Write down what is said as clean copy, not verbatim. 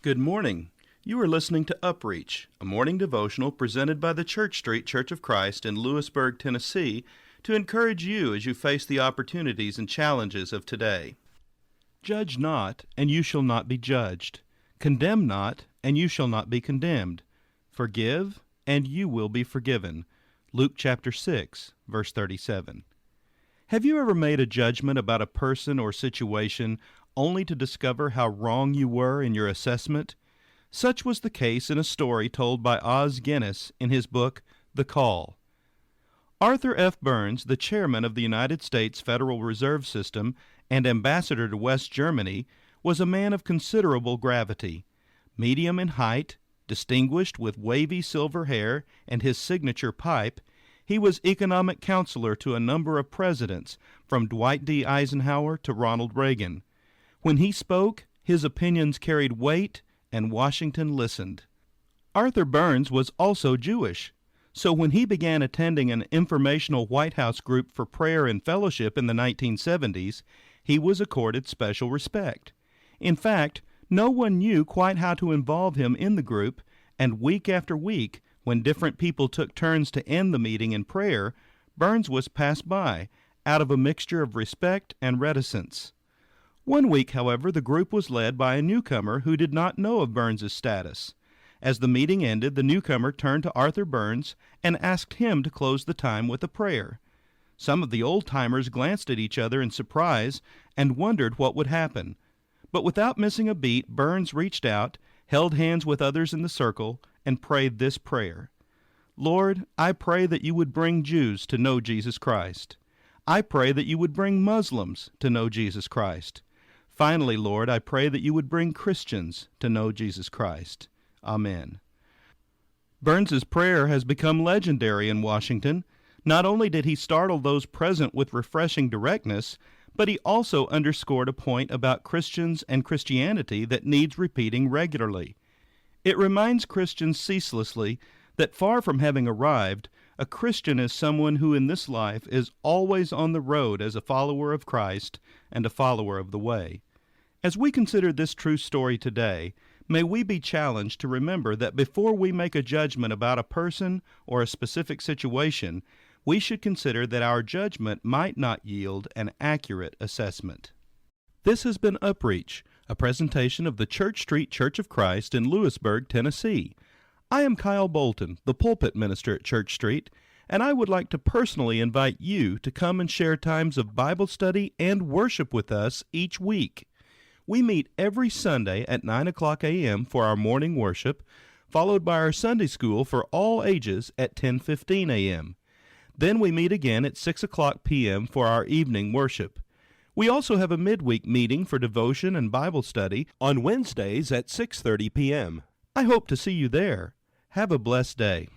Good morning. You are listening to UpReach, a morning devotional presented by the Church Street Church of Christ in Lewisburg, Tennessee, to encourage you as you face the opportunities and challenges of today. Judge not, and you shall not be judged. Condemn not, and you shall not be condemned. Forgive, and you will be forgiven. Luke chapter 6, verse 37. Have you ever made a judgment about a person or situation only to discover how wrong you were in your assessment? Such was the case in a story told by Os Guinness in his book, The Call. Arthur F. Burns, the chairman of the United States Federal Reserve System and ambassador to West Germany, was a man of considerable gravity. Medium in height, distinguished with wavy silver hair and his signature pipe, he was economic counselor to a number of presidents, from Dwight D. Eisenhower to Ronald Reagan. When he spoke, his opinions carried weight, and Washington listened. Arthur Burns was also Jewish, so when he began attending an informational White House group for prayer and fellowship in the 1970s, he was accorded special respect. In fact, no one knew quite how to involve him in the group, and week after week, when different people took turns to end the meeting in prayer, Burns was passed by, out of a mixture of respect and reticence. One week, however, the group was led by a newcomer who did not know of Burns's status. As the meeting ended, the newcomer turned to Arthur Burns and asked him to close the time with a prayer. Some of the old-timers glanced at each other in surprise and wondered what would happen. But without missing a beat, Burns reached out, held hands with others in the circle, and prayed this prayer: Lord, I pray that you would bring Jews to know Jesus Christ. I pray that you would bring Muslims to know Jesus Christ. Finally, Lord, I pray that you would bring Christians to know Jesus Christ. Amen. Burns's prayer has become legendary in Washington. Not only did he startle those present with refreshing directness, but he also underscored a point about Christians and Christianity that needs repeating regularly. It reminds Christians ceaselessly that far from having arrived, a Christian is someone who in this life is always on the road as a follower of Christ and a follower of the way. As we consider this true story today, may we be challenged to remember that before we make a judgment about a person or a specific situation, we should consider that our judgment might not yield an accurate assessment. This has been UpReach, a presentation of the Church Street Church of Christ in Lewisburg, Tennessee. I am Kyle Bolton, the pulpit minister at Church Street, and I would like to personally invite you to come and share times of Bible study and worship with us each week. We meet every Sunday at 9 o'clock a.m. for our morning worship, followed by our Sunday school for all ages at 10:15 a.m. Then we meet again at 6 o'clock p.m. for our evening worship. We also have a midweek meeting for devotion and Bible study on Wednesdays at 6:30 p.m. I hope to see you there. Have a blessed day.